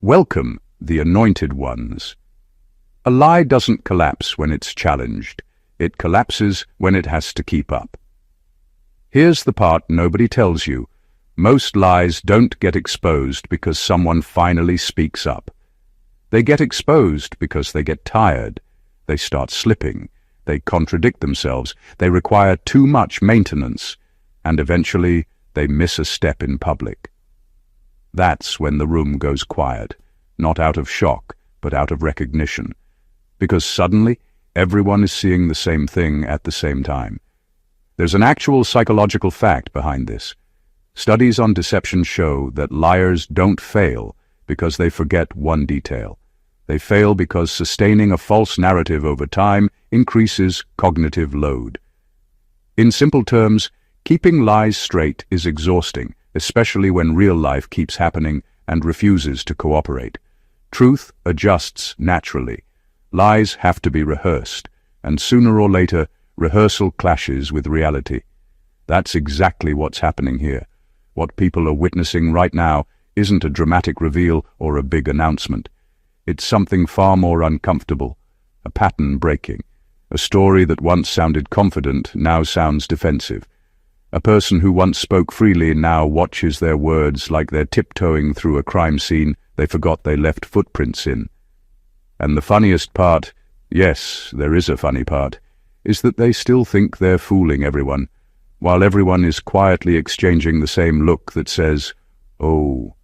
Welcome, the anointed ones. A lie doesn't collapse when it's challenged. It collapses when it has to keep up. Here's the part nobody tells you. Most lies don't get exposed because someone finally speaks up. They get exposed because they get tired. They start slipping. They contradict themselves. They require too much maintenance. And eventually, they miss a step in public. That's when the room goes quiet, not out of shock, but out of recognition. Because suddenly, everyone is seeing the same thing at the same time. There's an actual psychological fact behind this. Studies on deception show that liars don't fail because they forget one detail. They fail because sustaining a false narrative over time increases cognitive load. In simple terms, keeping lies straight is exhausting, especially when real life keeps happening and refuses to cooperate. Truth adjusts naturally. Lies have to be rehearsed, and sooner or later, rehearsal clashes with reality. That's exactly what's happening here. What people are witnessing right now isn't a dramatic reveal or a big announcement. It's something far more uncomfortable, a pattern breaking. A story that once sounded confident now sounds defensive. A person who once spoke freely now watches their words like they're tiptoeing through a crime scene they forgot they left footprints in. And the funniest part, yes, there is a funny part, is that they still think they're fooling everyone, while everyone is quietly exchanging the same look that says, "Oh,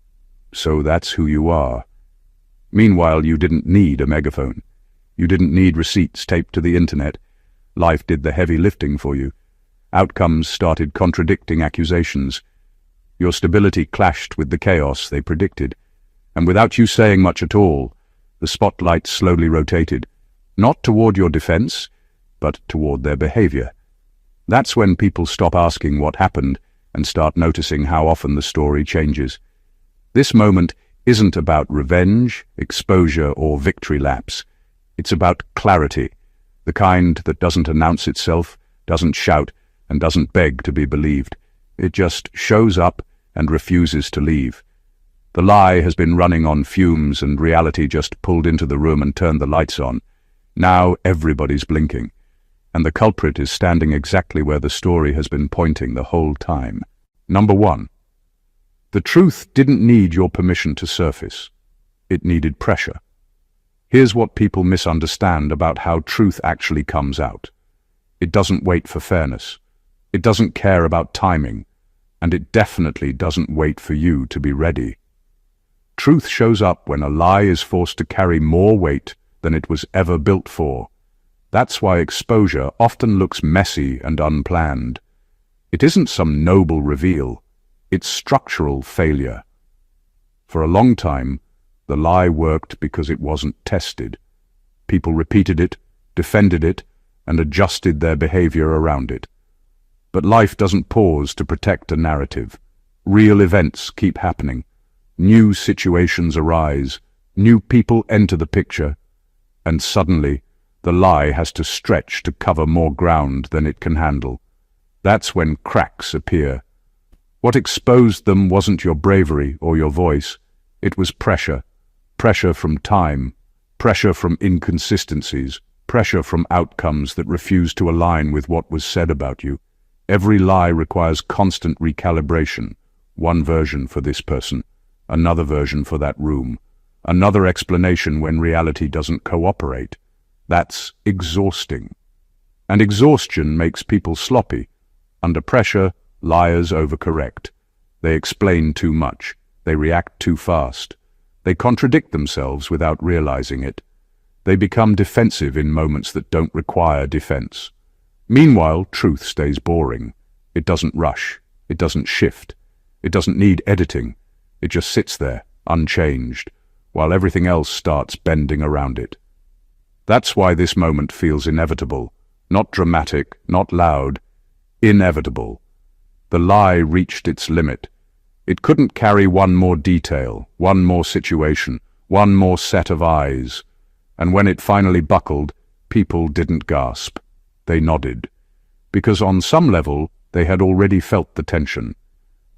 so that's who you are." Meanwhile, you didn't need a megaphone. You didn't need receipts taped to the internet. Life did the heavy lifting for you. Outcomes started contradicting accusations. Your stability clashed with the chaos they predicted. And without you saying much at all, the spotlight slowly rotated, not toward your defense, but toward their behavior. That's when people stop asking what happened and start noticing how often the story changes. This moment isn't about revenge, exposure, or victory laps. It's about clarity, the kind that doesn't announce itself, doesn't shout, and doesn't beg to be believed. It just shows up and refuses to leave. The lie has been running on fumes and reality just pulled into the room and turned the lights on. Now everybody's blinking, and the culprit is standing exactly where the story has been pointing the whole time. Number 1. The truth didn't need your permission to surface. It needed pressure. Here's what people misunderstand about how truth actually comes out. It doesn't wait for fairness. It doesn't care about timing. And it definitely doesn't wait for you to be ready. Truth shows up when a lie is forced to carry more weight than it was ever built for. That's why exposure often looks messy and unplanned. It isn't some noble reveal. It's structural failure. For a long time, the lie worked because it wasn't tested. People repeated it, defended it, and adjusted their behavior around it. But life doesn't pause to protect a narrative. Real events keep happening. New situations arise. New people enter the picture. And suddenly, the lie has to stretch to cover more ground than it can handle. That's when cracks appear. What exposed them wasn't your bravery or your voice. It was pressure. Pressure from time. Pressure from inconsistencies. Pressure from outcomes that refused to align with what was said about you. Every lie requires constant recalibration. One version for this person. Another version for that room. Another explanation when reality doesn't cooperate. That's exhausting. And exhaustion makes people sloppy. Under pressure, liars overcorrect. They explain too much. They react too fast. They contradict themselves without realizing it. They become defensive in moments that don't require defense. Meanwhile, truth stays boring. It doesn't rush. It doesn't shift. It doesn't need editing. It just sits there, unchanged, while everything else starts bending around it. That's why this moment feels inevitable. Not dramatic, not loud. Inevitable. The lie reached its limit. It couldn't carry one more detail, one more situation, one more set of eyes. And when it finally buckled, people didn't gasp. They nodded. Because on some level, they had already felt the tension.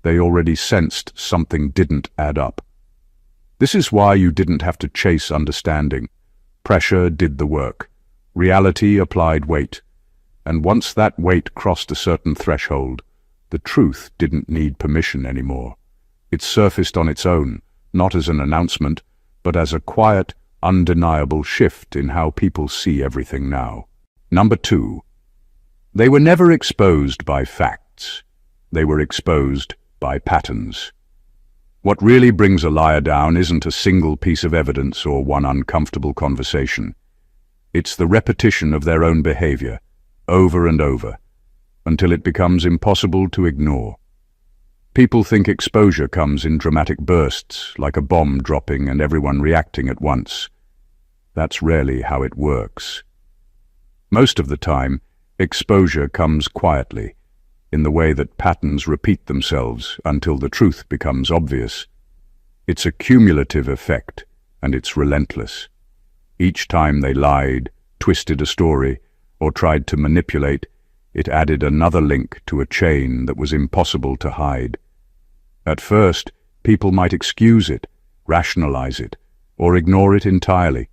They already sensed something didn't add up. This is why you didn't have to chase understanding. Pressure did the work. Reality applied weight. And once that weight crossed a certain threshold, the truth didn't need permission anymore. It surfaced on its own, not as an announcement, but as a quiet, undeniable shift in how people see everything now. Number 2. They were never exposed by facts. They were exposed by patterns. What really brings a liar down isn't a single piece of evidence or one uncomfortable conversation. It's the repetition of their own behavior, over and over, until it becomes impossible to ignore. People think exposure comes in dramatic bursts, like a bomb dropping and everyone reacting at once. That's rarely how it works. Most of the time, exposure comes quietly, in the way that patterns repeat themselves until the truth becomes obvious. It's a cumulative effect, and it's relentless. Each time they lied, twisted a story, or tried to manipulate, it added another link to a chain that was impossible to hide. At first, people might excuse it, rationalize it, or ignore it entirely.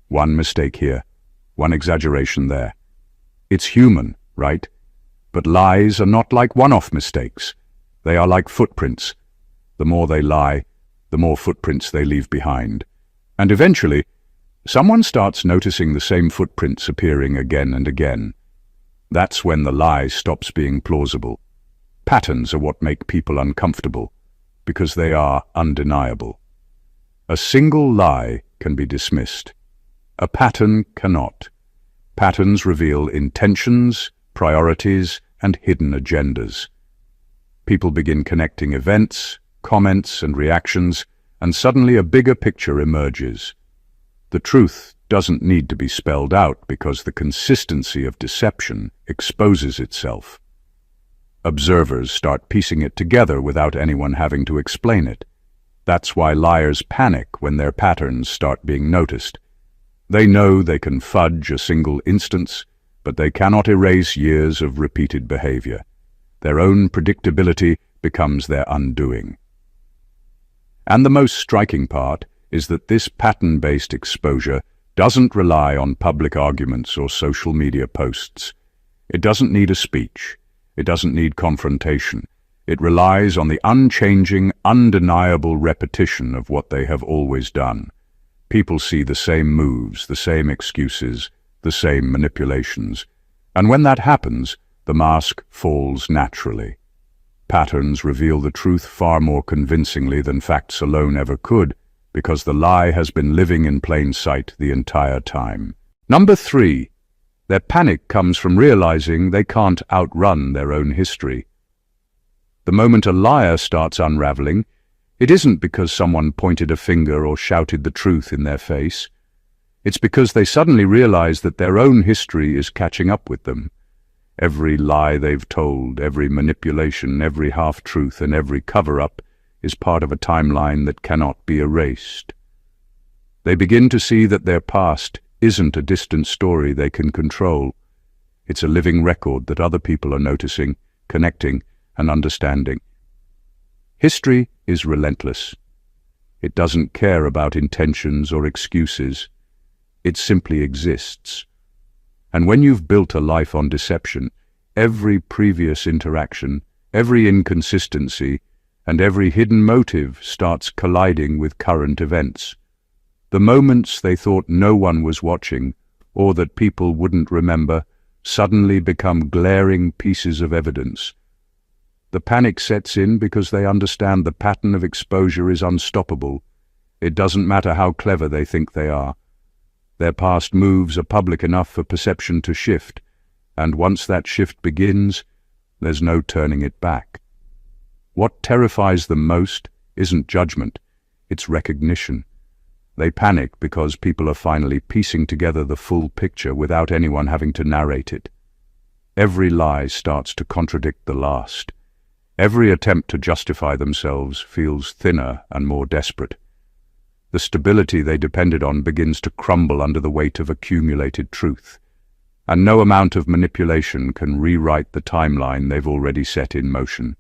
One mistake here, one exaggeration there. It's human, right? But lies are not like one-off mistakes. They are like footprints. The more they lie, the more footprints they leave behind. And eventually, someone starts noticing the same footprints appearing again and again. That's when the lie stops being plausible. Patterns are what make people uncomfortable, because they are undeniable. A single lie can be dismissed. A pattern cannot. Patterns reveal intentions, priorities, and hidden agendas. People begin connecting events, comments, and reactions, and suddenly a bigger picture emerges. The truth doesn't need to be spelled out because the consistency of deception exposes itself. Observers start piecing it together without anyone having to explain it. That's why liars panic when their patterns start being noticed. They know they can fudge a single instance, but they cannot erase years of repeated behavior. Their own predictability becomes their undoing. And the most striking part is that this pattern-based exposure doesn't rely on public arguments or social media posts. It doesn't need a speech. It doesn't need confrontation. It relies on the unchanging, undeniable repetition of what they have always done. People see the same moves, the same excuses, the same manipulations. And when that happens, the mask falls naturally. Patterns reveal the truth far more convincingly than facts alone ever could, because the lie has been living in plain sight the entire time. Number 3. Their panic comes from realizing they can't outrun their own history. The moment a liar starts unraveling, it isn't because someone pointed a finger or shouted the truth in their face. It's because they suddenly realize that their own history is catching up with them. Every lie they've told, every manipulation, every half-truth, and every cover-up is part of a timeline that cannot be erased. They begin to see that their past isn't a distant story they can control. It's a living record that other people are noticing, connecting, and understanding. History is relentless. It doesn't care about intentions or excuses. It simply exists. And when you've built a life on deception, every previous interaction, every inconsistency, and every hidden motive starts colliding with current events. The moments they thought no one was watching, or that people wouldn't remember, suddenly become glaring pieces of evidence. The panic sets in because they understand the pattern of exposure is unstoppable. It doesn't matter how clever they think they are. Their past moves are public enough for perception to shift, and once that shift begins, there's no turning it back. What terrifies them most isn't judgment, it's recognition. They panic because people are finally piecing together the full picture without anyone having to narrate it. Every lie starts to contradict the last. Every attempt to justify themselves feels thinner and more desperate. The stability they depended on begins to crumble under the weight of accumulated truth, and no amount of manipulation can rewrite the timeline they've already set in motion.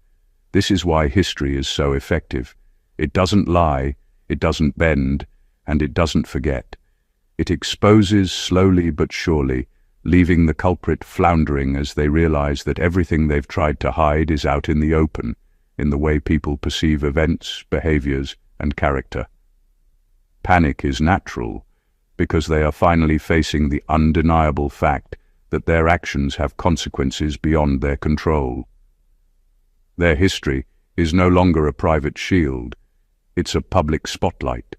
This is why history is so effective. It doesn't lie, It doesn't bend, and it doesn't forget. It exposes slowly but surely, leaving the culprit floundering as they realize that everything they've tried to hide is out in the open, in the way people perceive events, behaviors, and character. Panic is natural, because they are finally facing the undeniable fact that their actions have consequences beyond their control. Their history is no longer a private shield, it's a public spotlight,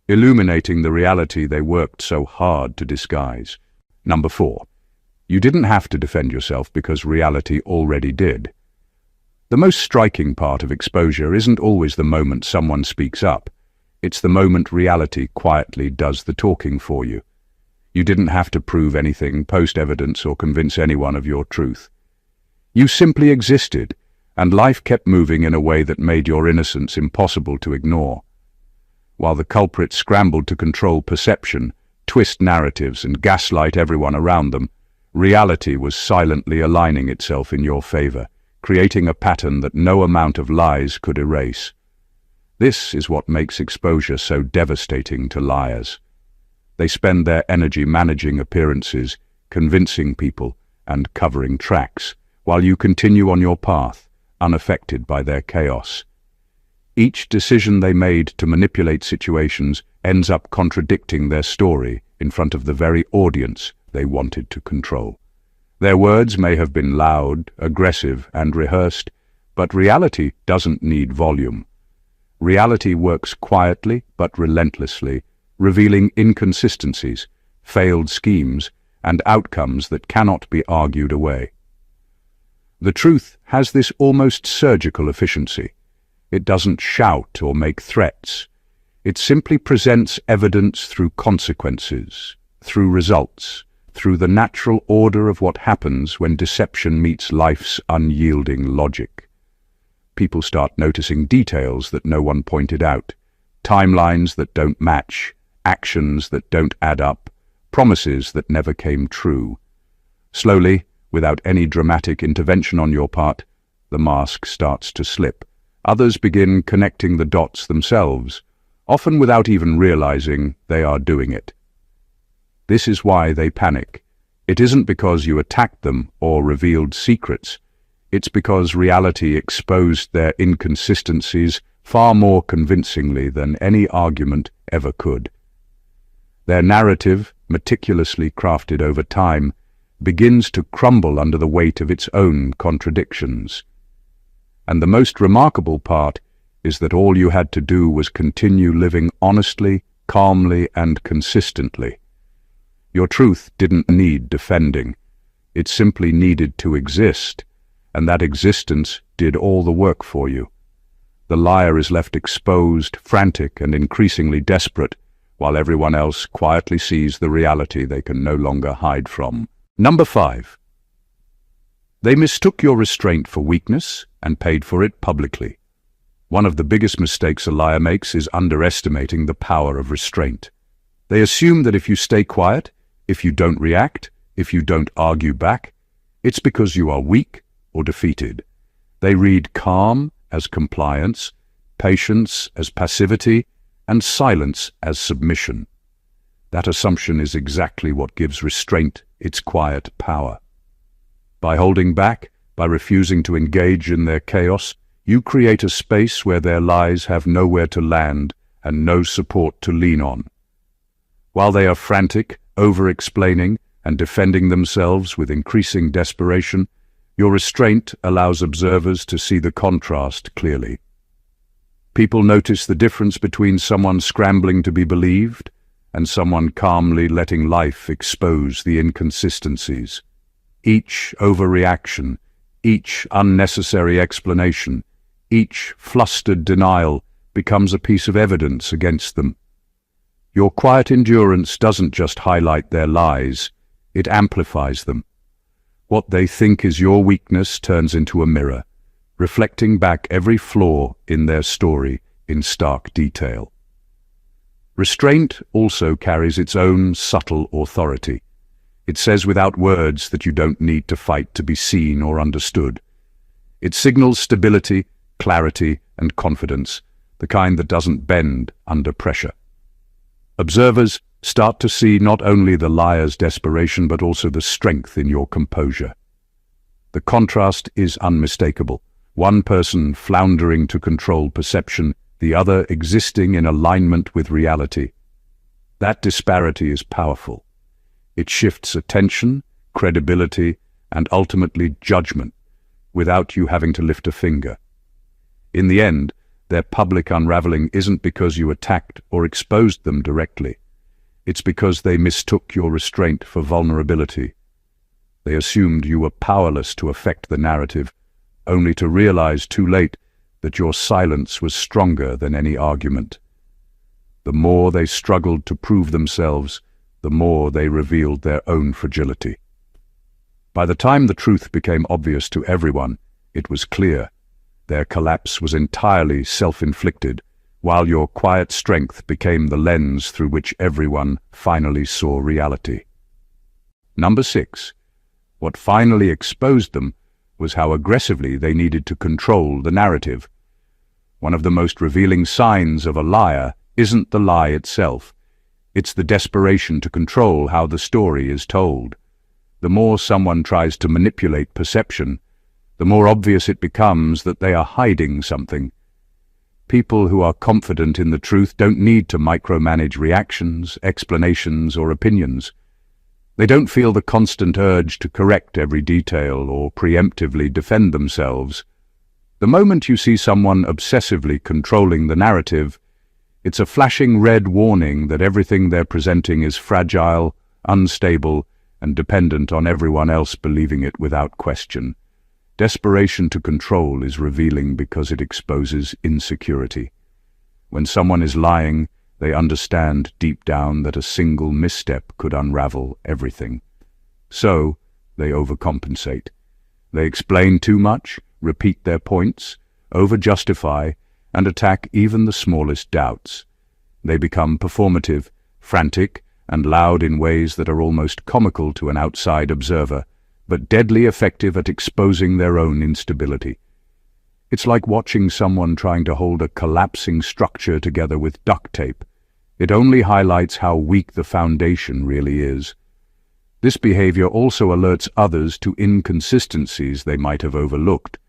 illuminating the reality they worked so hard to disguise. Number 4. You didn't have to defend yourself because reality already did. The most striking part of exposure isn't always the moment someone speaks up. It's the moment reality quietly does the talking for you. You didn't have to prove anything, post evidence, or convince anyone of your truth. You simply existed, and life kept moving in a way that made your innocence impossible to ignore. While the culprit scrambled to control perception, twist narratives, and gaslight everyone around them, reality was silently aligning itself in your favor, creating a pattern that no amount of lies could erase. This is what makes exposure so devastating to liars. They spend their energy managing appearances, convincing people, and covering tracks, while you continue on your path, unaffected by their chaos. Each decision they made to manipulate situations ends up contradicting their story in front of the very audience they wanted to control. Their words may have been loud, aggressive, and rehearsed, but reality doesn't need volume. Reality works quietly but relentlessly, revealing inconsistencies, failed schemes, and outcomes that cannot be argued away. The truth has this almost surgical efficiency. It doesn't shout or make threats. It simply presents evidence through consequences, through results, through the natural order of what happens when deception meets life's unyielding logic. People start noticing details that no one pointed out, timelines that don't match, actions that don't add up, promises that never came true. Slowly, without any dramatic intervention on your part, the mask starts to slip. Others begin connecting the dots themselves, often without even realizing they are doing it. This is why they panic. It isn't because you attacked them or revealed secrets. It's because reality exposed their inconsistencies far more convincingly than any argument ever could. Their narrative, meticulously crafted over time, begins to crumble under the weight of its own contradictions. And the most remarkable part is that all you had to do was continue living honestly, calmly, and consistently. Your truth didn't need defending. It simply needed to exist, and that existence did all the work for you. The liar is left exposed, frantic, and increasingly desperate, while everyone else quietly sees the reality they can no longer hide from. Number 5. They mistook your restraint for weakness and paid for it publicly. One of the biggest mistakes a liar makes is underestimating the power of restraint. They assume that if you stay quiet, if you don't react, if you don't argue back, it's because you are weak or defeated. They read calm as compliance, patience as passivity, and silence as submission. That assumption is exactly what gives restraint its quiet power. By holding back, by refusing to engage in their chaos, you create a space where their lies have nowhere to land and no support to lean on. While they are frantic, over-explaining, and defending themselves with increasing desperation, your restraint allows observers to see the contrast clearly. People notice the difference between someone scrambling to be believed and someone calmly letting life expose the inconsistencies. Each overreaction, each unnecessary explanation, each flustered denial becomes a piece of evidence against them. Your quiet endurance doesn't just highlight their lies, it amplifies them. What they think is your weakness turns into a mirror, reflecting back every flaw in their story in stark detail. Restraint also carries its own subtle authority. It says without words that you don't need to fight to be seen or understood. It signals stability, clarity, and confidence, the the kind that doesn't bend under pressure. Observers start to see not only the liar's desperation but also the strength in your composure. The contrast is unmistakable. One person floundering to control perception, the other existing in alignment with reality. That disparity is powerful. It shifts attention, credibility, and ultimately judgment, without you having to lift a finger. In the end, their public unraveling isn't because you attacked or exposed them directly. It's because they mistook your restraint for vulnerability. They assumed you were powerless to affect the narrative, only to realize too late that your silence was stronger than any argument. The more they struggled to prove themselves, the more they revealed their own fragility. By the time the truth became obvious to everyone, it was clear. Their collapse was entirely self-inflicted, while your quiet strength became the lens through which everyone finally saw reality. Number 6. What finally exposed them was how aggressively they needed to control the narrative. One of the most revealing signs of a liar isn't the lie itself. It's the desperation to control how the story is told. The more someone tries to manipulate perception, the more obvious it becomes that they are hiding something. People who are confident in the truth don't need to micromanage reactions, explanations, or opinions. They don't feel the constant urge to correct every detail or preemptively defend themselves. The moment you see someone obsessively controlling the narrative, it's a flashing red warning that everything they're presenting is fragile, unstable, and dependent on everyone else believing it without question. Desperation to control is revealing because it exposes insecurity. When someone is lying, they understand deep down that a single misstep could unravel everything. So, they overcompensate. They explain too much, repeat their points, over-justify, and attack even the smallest doubts. They become performative, frantic, and loud in ways that are almost comical to an outside observer, but deadly effective at exposing their own instability. It's like watching someone trying to hold a collapsing structure together with duct tape. It only highlights how weak the foundation really is. This behavior also alerts others to inconsistencies they might have overlooked.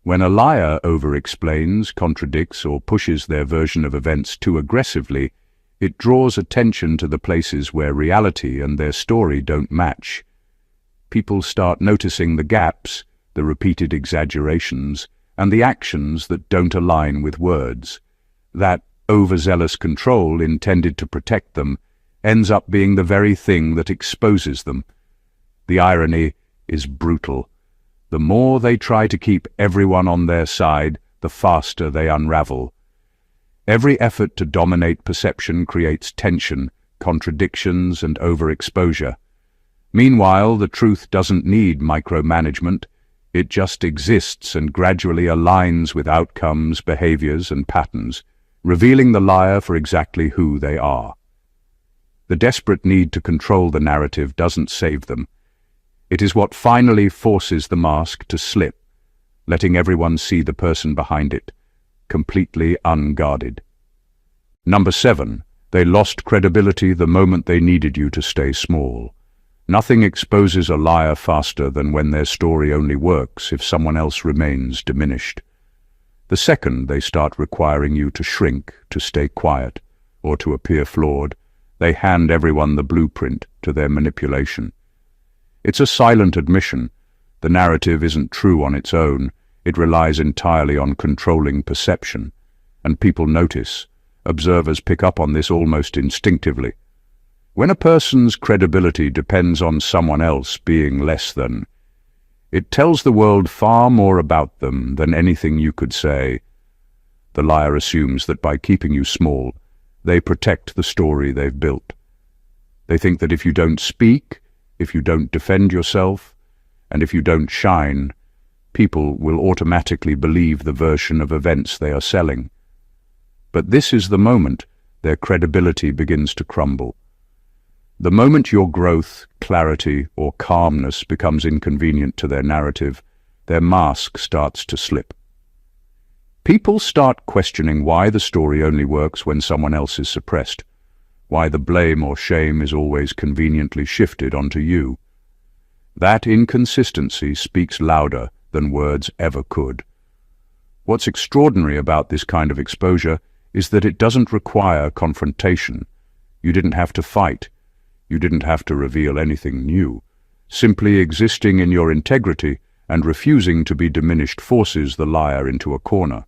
When a liar over-explains, contradicts, or pushes their version of events too aggressively, it draws attention to the places where reality and their story don't match. People start noticing the gaps, the repeated exaggerations, and the actions that don't align with words. That overzealous control intended to protect them ends up being the very thing that exposes them. The irony is brutal. The more they try to keep everyone on their side, the faster they unravel. Every effort to dominate perception creates tension, contradictions, and overexposure. Meanwhile, the truth doesn't need micromanagement. It just exists and gradually aligns with outcomes, behaviors, and patterns, revealing the liar for exactly who they are. The desperate need to control the narrative doesn't save them. It is what finally forces the mask to slip, letting everyone see the person behind it, completely unguarded. Number 7. They lost credibility the moment they needed you to stay small. Nothing exposes a liar faster than when their story only works if someone else remains diminished. The second they start requiring you to shrink, to stay quiet, or to appear flawed, they hand everyone the blueprint to their manipulation. It's a silent admission. The narrative isn't true on its own. It relies entirely on controlling perception. And people notice. Observers pick up on this almost instinctively. When a person's credibility depends on someone else being less than, it tells the world far more about them than anything you could say. The liar assumes that by keeping you small, they protect the story they've built. They think that if you don't speak, if you don't defend yourself, and if you don't shine, people will automatically believe the version of events they are selling. But this is the moment their credibility begins to crumble. The moment your growth, clarity, or calmness becomes inconvenient to their narrative, their mask starts to slip. People start questioning why the story only works when someone else is suppressed, why the blame or shame is always conveniently shifted onto you. That inconsistency speaks louder than words ever could. What's extraordinary about this kind of exposure is that it doesn't require confrontation. You didn't have to fight. You didn't have to reveal anything new. Simply existing in your integrity and refusing to be diminished forces the liar into a corner.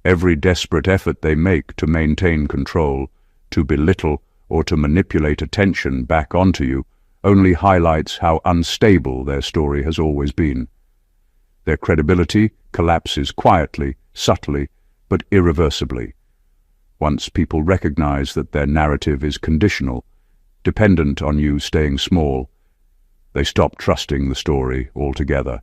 Every desperate effort they make to maintain control, to belittle or to manipulate attention back onto you only highlights how unstable their story has always been. Their credibility collapses quietly, subtly, but irreversibly. Once people recognize that their narrative is conditional, dependent on you staying small, they stop trusting the story altogether.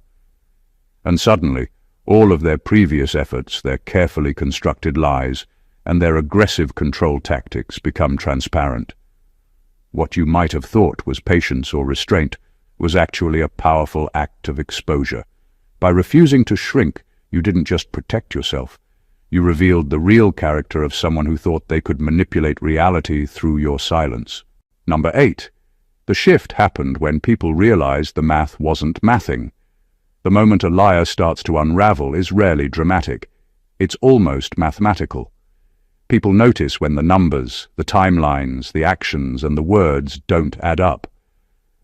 And suddenly, all of their previous efforts, their carefully constructed lies, and their aggressive control tactics become transparent. What you might have thought was patience or restraint was actually a powerful act of exposure. By refusing to shrink, you didn't just protect yourself. You revealed the real character of someone who thought they could manipulate reality through your silence. Number 8. The shift happened when people realized the math wasn't mathing. The moment a liar starts to unravel is rarely dramatic. It's almost mathematical. People notice when the numbers, the timelines, the actions, and the words don't add up.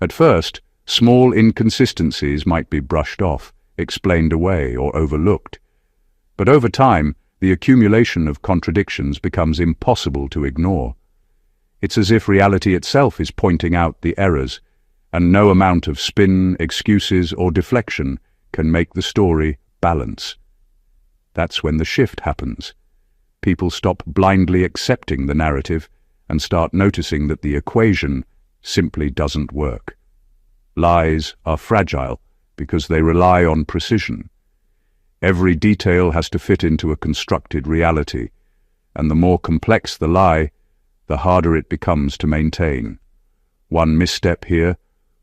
At first, small inconsistencies might be brushed off, explained away, or overlooked. But over time, the accumulation of contradictions becomes impossible to ignore. It's as if reality itself is pointing out the errors, and no amount of spin, excuses, or deflection can make the story balance. That's when the shift happens. People stop blindly accepting the narrative and start noticing that the equation simply doesn't work. Lies are fragile because they rely on precision. Every detail has to fit into a constructed reality, and the more complex the lie, the harder it becomes to maintain. One misstep here,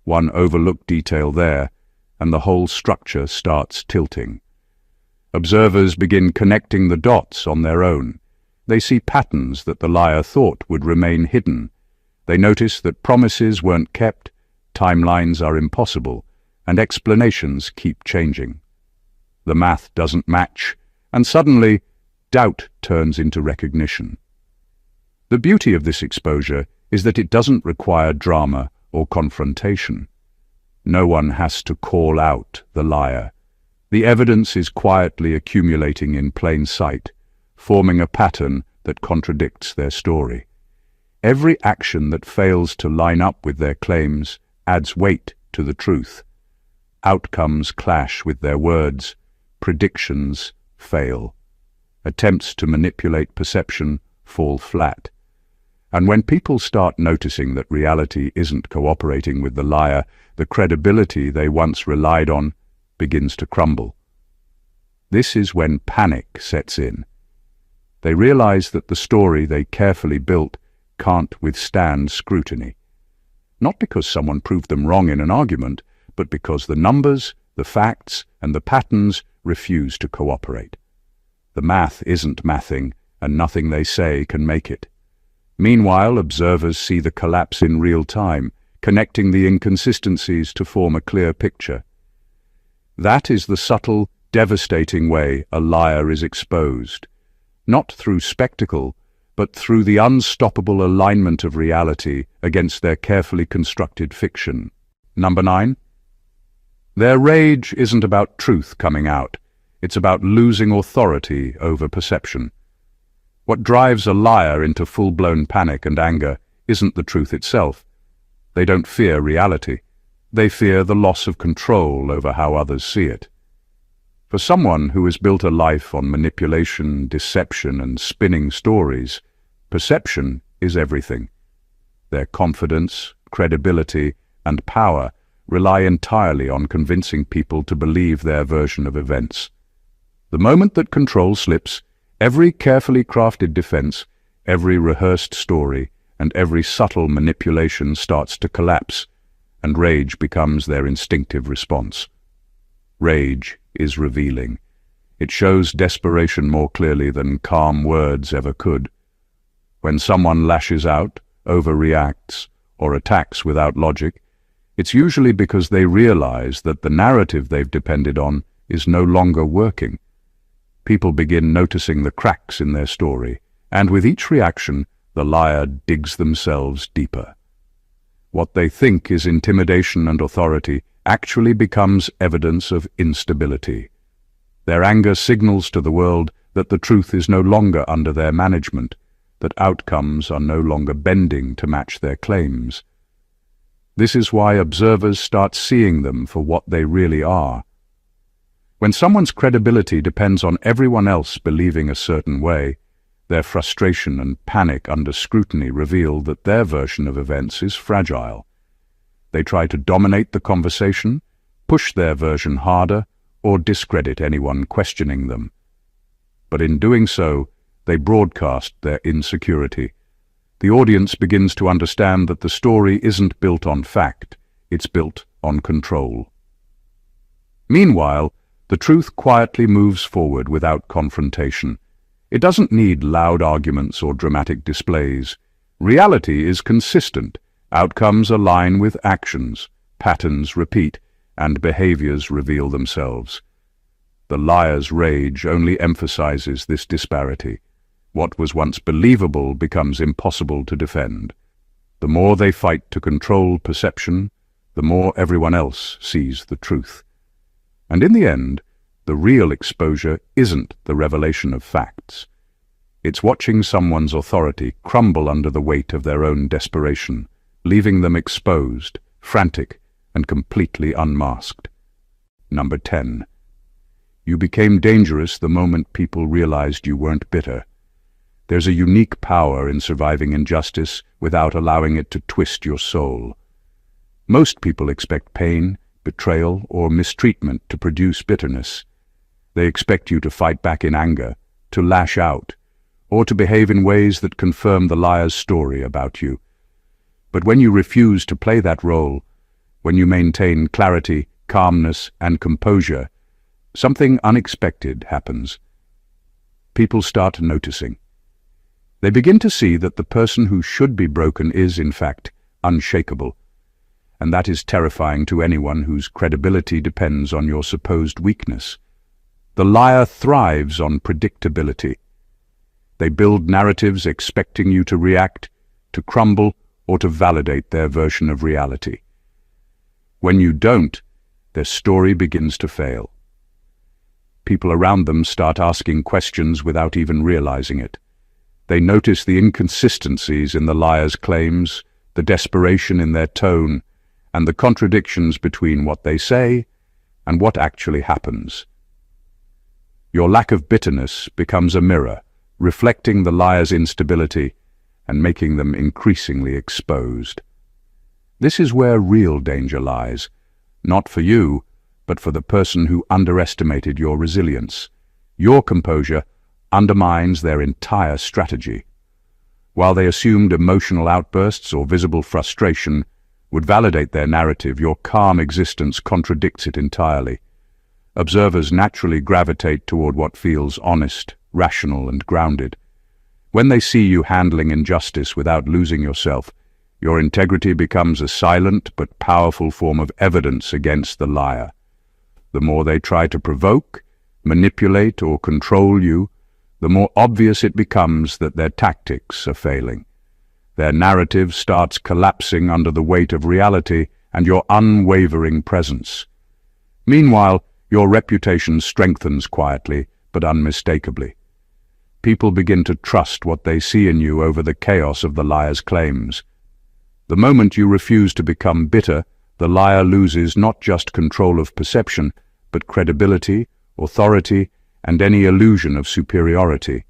one overlooked detail there, and the whole structure starts tilting. Observers begin connecting the dots on their own. They see patterns that the liar thought would remain hidden. They notice that promises weren't kept, timelines are impossible, and explanations keep changing. The math doesn't match, and suddenly, doubt turns into recognition. The beauty of this exposure is that it doesn't require drama or confrontation. No one has to call out the liar. The evidence is quietly accumulating in plain sight, forming a pattern that contradicts their story. Every action that fails to line up with their claims adds weight to the truth. Outcomes clash with their words, predictions fail. Attempts to manipulate perception fall flat. And when people start noticing that reality isn't cooperating with the liar, the credibility they once relied on begins to crumble. This is when panic sets in. They realize that the story they carefully built can't withstand scrutiny. Not because someone proved them wrong in an argument, but because the numbers, the facts, and the patterns refuse to cooperate. The math isn't mathing, and nothing they say can make it. Meanwhile, observers see the collapse in real time, connecting the inconsistencies to form a clear picture. That is the subtle, devastating way a liar is exposed, not through spectacle, but through the unstoppable alignment of reality against their carefully constructed fiction. Number 9. Their rage isn't about truth coming out. It's about losing authority over perception. What drives a liar into full-blown panic and anger isn't the truth itself. They don't fear reality. They fear the loss of control over how others see it. For someone who has built a life on manipulation, deception, and spinning stories, perception is everything. Their confidence, credibility, and power rely entirely on convincing people to believe their version of events. The moment that control slips, every carefully crafted defense, every rehearsed story, and every subtle manipulation starts to collapse, and rage becomes their instinctive response. Rage is revealing. It shows desperation more clearly than calm words ever could. When someone lashes out, overreacts, or attacks without logic, it's usually because they realize that the narrative they've depended on is no longer working. People begin noticing the cracks in their story, and with each reaction, the liar digs themselves deeper. What they think is intimidation and authority actually becomes evidence of instability. Their anger signals to the world that the truth is no longer under their management, that outcomes are no longer bending to match their claims. This is why observers start seeing them for what they really are. When someone's credibility depends on everyone else believing a certain way, their frustration and panic under scrutiny reveal that their version of events is fragile. They try to dominate the conversation, push their version harder, or discredit anyone questioning them. But in doing so, they broadcast their insecurity. The audience begins to understand that the story isn't built on fact, it's built on control. Meanwhile, the truth quietly moves forward without confrontation. It doesn't need loud arguments or dramatic displays. Reality is consistent. Outcomes align with actions, patterns repeat, and behaviors reveal themselves. The liar's rage only emphasizes this disparity. What was once believable becomes impossible to defend. The more they fight to control perception, the more everyone else sees the truth. And in the end, the real exposure isn't the revelation of facts. It's watching someone's authority crumble under the weight of their own desperation, leaving them exposed, frantic, and completely unmasked. Number 10. You became dangerous the moment people realized you weren't bitter. There's a unique power in surviving injustice without allowing it to twist your soul. Most people expect pain, betrayal, or mistreatment to produce bitterness. They expect you to fight back in anger, to lash out, or to behave in ways that confirm the liar's story about you. But when you refuse to play that role, when you maintain clarity, calmness, and composure, something unexpected happens. People start noticing. They begin to see that the person who should be broken is, in fact, unshakable. And that is terrifying to anyone whose credibility depends on your supposed weakness. The liar thrives on predictability. They build narratives expecting you to react, to crumble, or to validate their version of reality. When you don't, their story begins to fail. People around them start asking questions without even realizing it. They notice the inconsistencies in the liar's claims, the desperation in their tone, and the contradictions between what they say and what actually happens. Your lack of bitterness becomes a mirror, reflecting the liar's instability and making them increasingly exposed. This is where real danger lies, not for you, but for the person who underestimated your resilience. Your composure undermines their entire strategy. While they assumed emotional outbursts or visible frustration would validate their narrative, your calm existence contradicts it entirely. Observers naturally gravitate toward what feels honest, rational, and grounded. When they see you handling injustice without losing yourself, your integrity becomes a silent but powerful form of evidence against the liar. The more they try to provoke, manipulate, or control you, the more obvious it becomes that their tactics are failing. Their narrative starts collapsing under the weight of reality and your unwavering presence. Meanwhile, your reputation strengthens quietly but unmistakably. People begin to trust what they see in you over the chaos of the liar's claims. The moment you refuse to become bitter, the liar loses not just control of perception, but credibility, authority, and any illusion of superiority.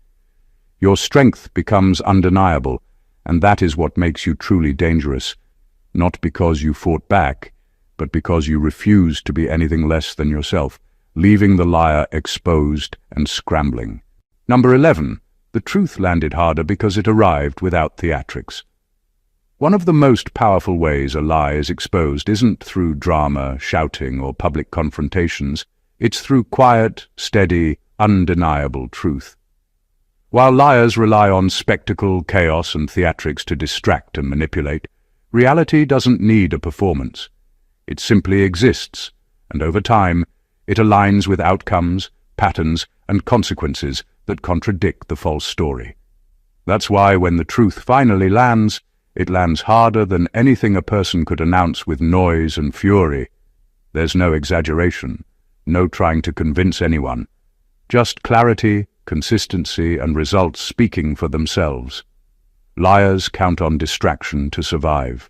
Your strength becomes undeniable, and that is what makes you truly dangerous, not because you fought back, but because you refused to be anything less than yourself, leaving the liar exposed and scrambling. Number 11. The truth landed harder because it arrived without theatrics. One of the most powerful ways a lie is exposed isn't through drama, shouting, or public confrontations. It's through quiet, steady, undeniable truth. While liars rely on spectacle, chaos, and theatrics to distract and manipulate, reality doesn't need a performance. It simply exists, and over time, it aligns with outcomes, patterns, and consequences that contradict the false story. That's why when the truth finally lands, it lands harder than anything a person could announce with noise and fury. There's no exaggeration, no trying to convince anyone. Just clarity, consistency, and results speaking for themselves. Liars count on distraction to survive.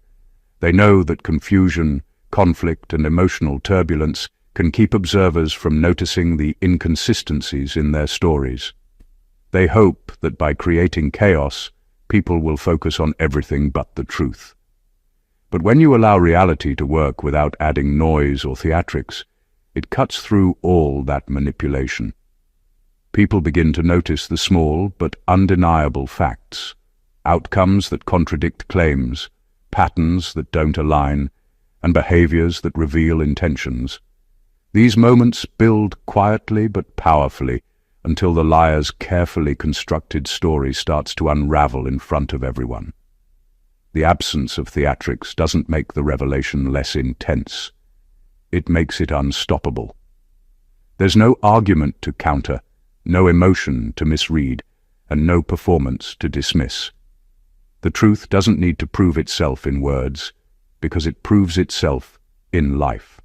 They know that confusion, conflict, and emotional turbulence can keep observers from noticing the inconsistencies in their stories. They hope that by creating chaos, people will focus on everything but the truth. But when you allow reality to work without adding noise or theatrics, it cuts through all that manipulation. People begin to notice the small but undeniable facts, outcomes that contradict claims, patterns that don't align, and behaviors that reveal intentions. These moments build quietly but powerfully until the liar's carefully constructed story starts to unravel in front of everyone. The absence of theatrics doesn't make the revelation less intense. It makes it unstoppable. There's no argument to counter, no emotion to misread, and no performance to dismiss. The truth doesn't need to prove itself in words, because it proves itself in life.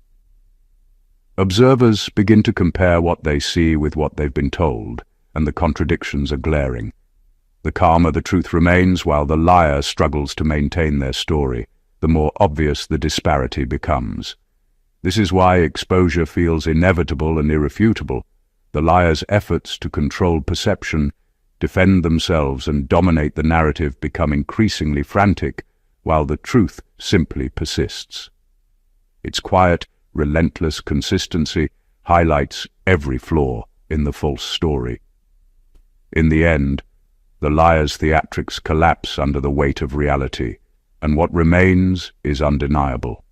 Observers begin to compare what they see with what they've been told, and the contradictions are glaring. The calmer the truth remains while the liar struggles to maintain their story, the more obvious the disparity becomes. This is why exposure feels inevitable and irrefutable. The liar's efforts to control perception, defend themselves, and dominate the narrative become increasingly frantic, while the truth simply persists. Its quiet, relentless consistency highlights every flaw in the false story. In the end, the liar's theatrics collapse under the weight of reality, and what remains is undeniable.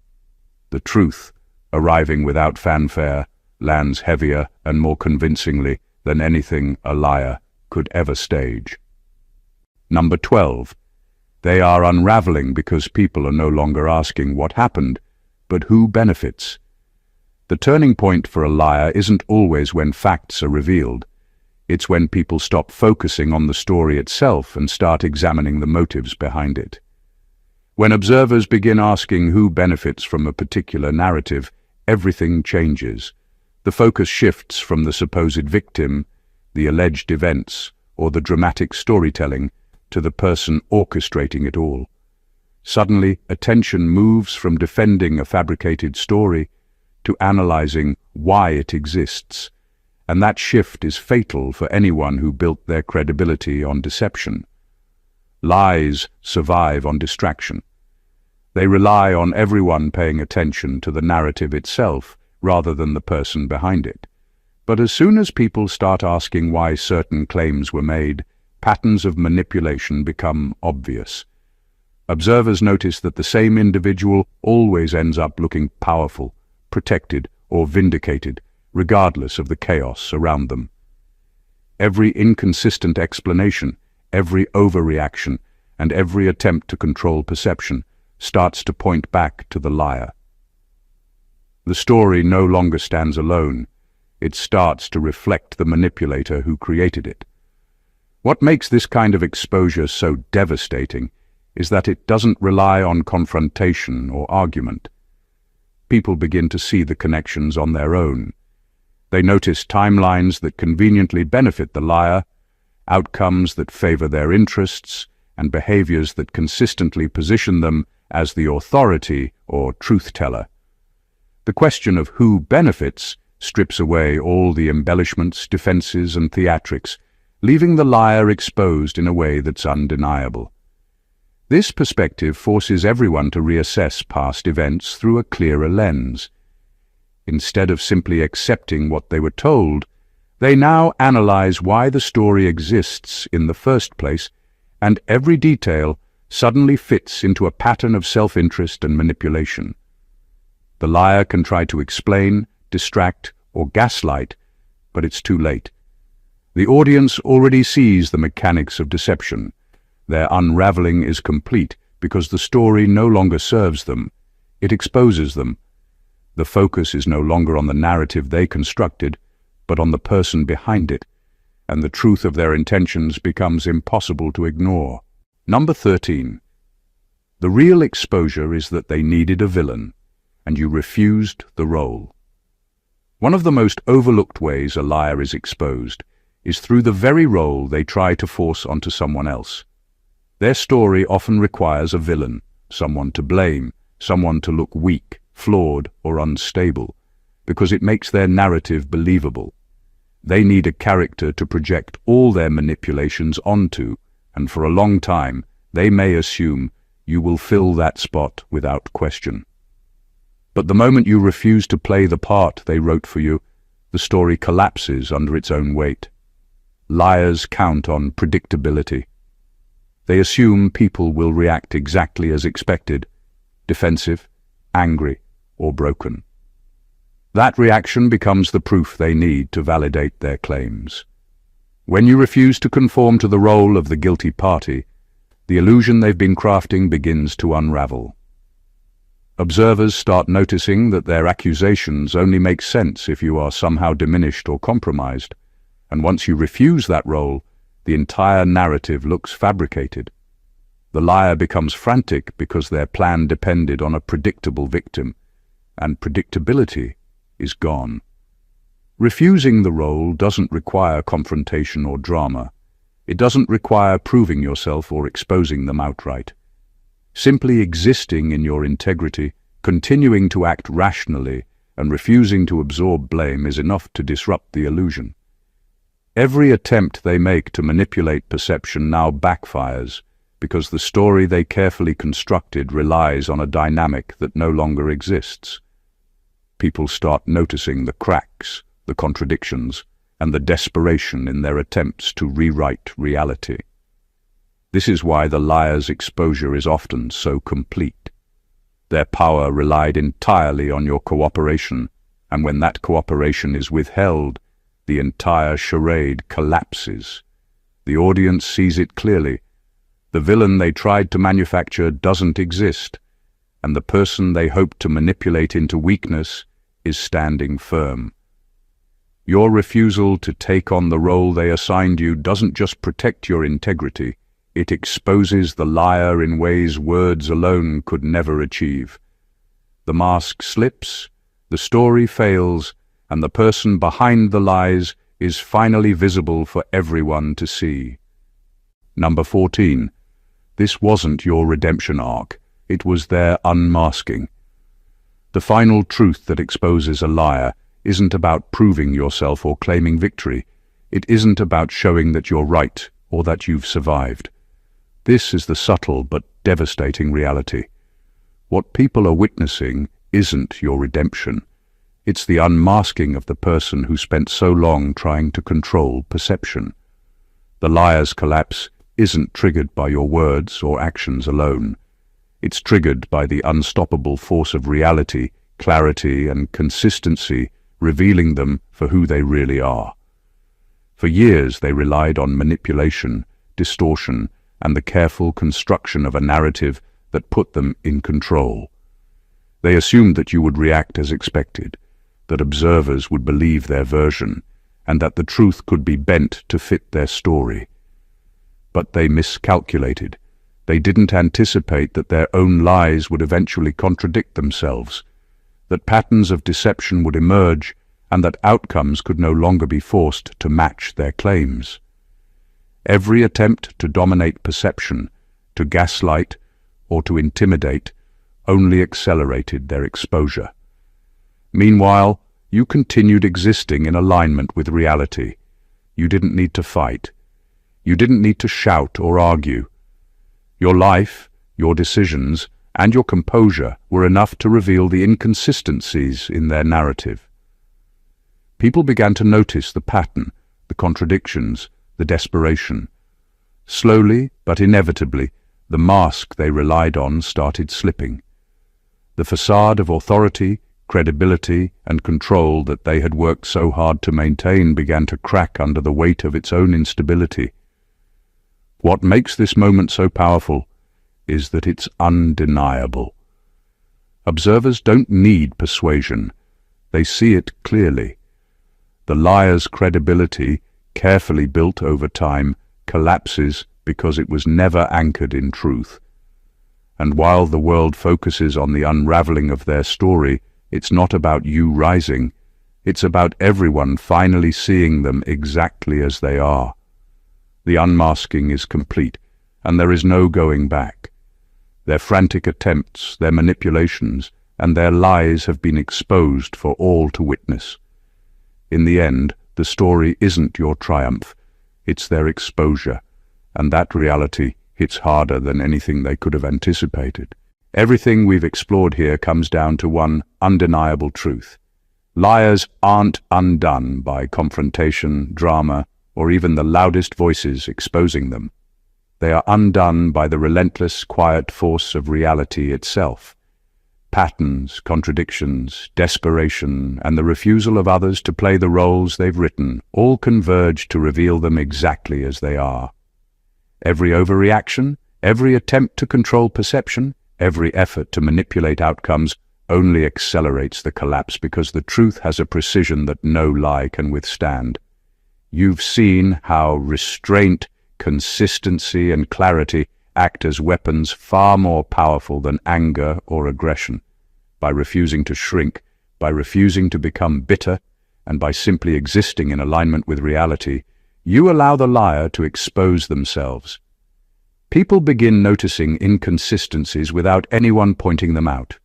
The truth, arriving without fanfare, lands heavier and more convincingly than anything a liar could ever stage. Number 12. They are unraveling because people are no longer asking what happened, but who benefits. The turning point for a liar isn't always when facts are revealed. It's when people stop focusing on the story itself and start examining the motives behind it. When observers begin asking who benefits from a particular narrative, everything changes. The focus shifts from the supposed victim, the alleged events, or the dramatic storytelling, to the person orchestrating it all. Suddenly, attention moves from defending a fabricated story to analyzing why it exists, and that shift is fatal for anyone who built their credibility on deception. Lies survive on distraction. They rely on everyone paying attention to the narrative itself rather than the person behind it. But as soon as people start asking why certain claims were made, patterns of manipulation become obvious. Observers notice that the same individual always ends up looking powerful, protected, or vindicated, regardless of the chaos around them. Every inconsistent explanation, every overreaction, and every attempt to control perception starts to point back to the liar. The story no longer stands alone. It starts to reflect the manipulator who created it. What makes this kind of exposure so devastating is that it doesn't rely on confrontation or argument. People begin to see the connections on their own. They notice timelines that conveniently benefit the liar, outcomes that favor their interests, and behaviors that consistently position them as the authority or truth-teller. The question of who benefits strips away all the embellishments, defenses, and theatrics, leaving the liar exposed in a way that's undeniable. This perspective forces everyone to reassess past events through a clearer lens. Instead of simply accepting what they were told, they now analyze why the story exists in the first place, and every detail suddenly fits into a pattern of self-interest and manipulation. The liar can try to explain, distract, or gaslight, but it's too late. The audience already sees the mechanics of deception. Their unraveling is complete because the story no longer serves them. It exposes them. The focus is no longer on the narrative they constructed, but on the person behind it, and the truth of their intentions becomes impossible to ignore. Number 13. The real exposure is that they needed a villain, and you refused the role. One of the most overlooked ways a liar is exposed is through the very role they try to force onto someone else. Their story often requires a villain, someone to blame, someone to look weak, flawed, or unstable, because it makes their narrative believable. They need a character to project all their manipulations onto, and for a long time, they may assume you will fill that spot without question. But the moment you refuse to play the part they wrote for you, the story collapses under its own weight. Liars count on predictability. They assume people will react exactly as expected, defensive, angry, or broken. That reaction becomes the proof they need to validate their claims. When you refuse to conform to the role of the guilty party, the illusion they've been crafting begins to unravel. Observers start noticing that their accusations only make sense if you are somehow diminished or compromised, and once you refuse that role, the entire narrative looks fabricated. The liar becomes frantic because their plan depended on a predictable victim, and predictability is gone. Refusing the role doesn't require confrontation or drama. It doesn't require proving yourself or exposing them outright. Simply existing in your integrity, continuing to act rationally, and refusing to absorb blame is enough to disrupt the illusion. Every attempt they make to manipulate perception now backfires because the story they carefully constructed relies on a dynamic that no longer exists. People start noticing the cracks, the contradictions, and the desperation in their attempts to rewrite reality. This is why the liar's exposure is often so complete. Their power relied entirely on your cooperation, and when that cooperation is withheld, the entire charade collapses. The audience sees it clearly. The villain they tried to manufacture doesn't exist, and the person they hoped to manipulate into weakness is standing firm. Your refusal to take on the role they assigned you doesn't just protect your integrity, it exposes the liar in ways words alone could never achieve. The mask slips, the story fails, and the person behind the lies is finally visible for everyone to see. Number 14. This wasn't your redemption arc, it was their unmasking. The final truth that exposes a liar isn't about proving yourself or claiming victory. It isn't about showing that you're right or that you've survived. This is the subtle but devastating reality. What people are witnessing isn't your redemption. It's the unmasking of the person who spent so long trying to control perception. The liar's collapse isn't triggered by your words or actions alone. It's triggered by the unstoppable force of reality, clarity, and consistency, revealing them for who they really are. For years they relied on manipulation, distortion, and the careful construction of a narrative that put them in control. They assumed that you would react as expected, that observers would believe their version, and that the truth could be bent to fit their story. But they miscalculated. They didn't anticipate that their own lies would eventually contradict themselves, that patterns of deception would emerge, and that outcomes could no longer be forced to match their claims. Every attempt to dominate perception, to gaslight, or to intimidate only accelerated their exposure. Meanwhile, you continued existing in alignment with reality. You didn't need to fight. You didn't need to shout or argue. Your life, your decisions, and your composure were enough to reveal the inconsistencies in their narrative. People began to notice the pattern, the contradictions, the desperation. Slowly, but inevitably, the mask they relied on started slipping. The facade of authority, Credibility and control that they had worked so hard to maintain began to crack under the weight of its own instability. What makes this moment so powerful is that it's undeniable. Observers don't need persuasion. They see it clearly. The liar's credibility, carefully built over time, collapses because it was never anchored in truth. And while the world focuses on the unraveling of their story, it's not about you rising. It's about everyone finally seeing them exactly as they are. The unmasking is complete, and there is no going back. Their frantic attempts, their manipulations, and their lies have been exposed for all to witness. In the end, the story isn't your triumph, it's their exposure, and that reality hits harder than anything they could have anticipated. Everything we've explored here comes down to one undeniable truth. Liars aren't undone by confrontation, drama, or even the loudest voices exposing them. They are undone by the relentless, quiet force of reality itself. Patterns, contradictions, desperation, and the refusal of others to play the roles they've written all converge to reveal them exactly as they are. Every overreaction, every attempt to control perception, every effort to manipulate outcomes only accelerates the collapse because the truth has a precision that no lie can withstand. You've seen how restraint, consistency, and clarity act as weapons far more powerful than anger or aggression. By refusing to shrink, by refusing to become bitter, and by simply existing in alignment with reality, you allow the liar to expose themselves. People begin noticing inconsistencies without anyone pointing them out.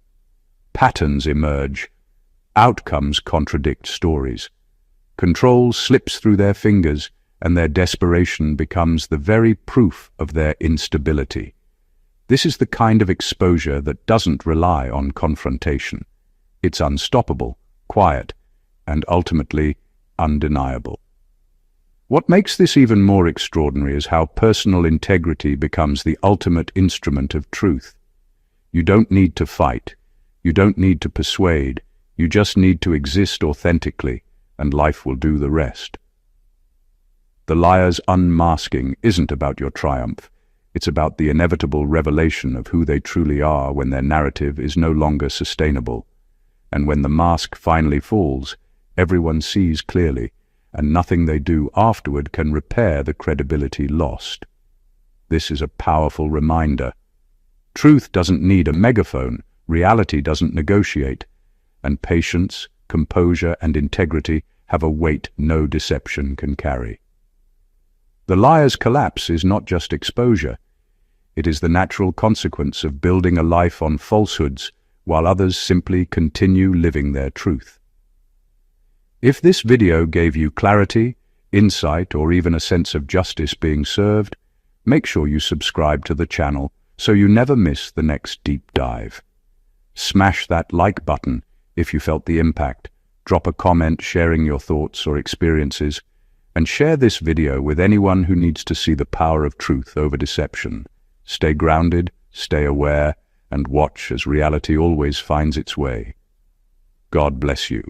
Patterns emerge. Outcomes contradict stories. Control slips through their fingers, and their desperation becomes the very proof of their instability. This is the kind of exposure that doesn't rely on confrontation. It's unstoppable, quiet, and ultimately undeniable. What makes this even more extraordinary is how personal integrity becomes the ultimate instrument of truth. You don't need to fight. You don't need to persuade. You just need to exist authentically, and life will do the rest. The liar's unmasking isn't about your triumph. It's about the inevitable revelation of who they truly are when their narrative is no longer sustainable. And when the mask finally falls, everyone sees clearly, and nothing they do afterward can repair the credibility lost. This is a powerful reminder. Truth doesn't need a megaphone, reality doesn't negotiate, and patience, composure, and integrity have a weight no deception can carry. The liar's collapse is not just exposure. It is the natural consequence of building a life on falsehoods while others simply continue living their truth. If this video gave you clarity, insight, or even a sense of justice being served, make sure you subscribe to the channel so you never miss the next deep dive. Smash that like button if you felt the impact, drop a comment sharing your thoughts or experiences, and share this video with anyone who needs to see the power of truth over deception. Stay grounded, stay aware, and watch as reality always finds its way. God bless you.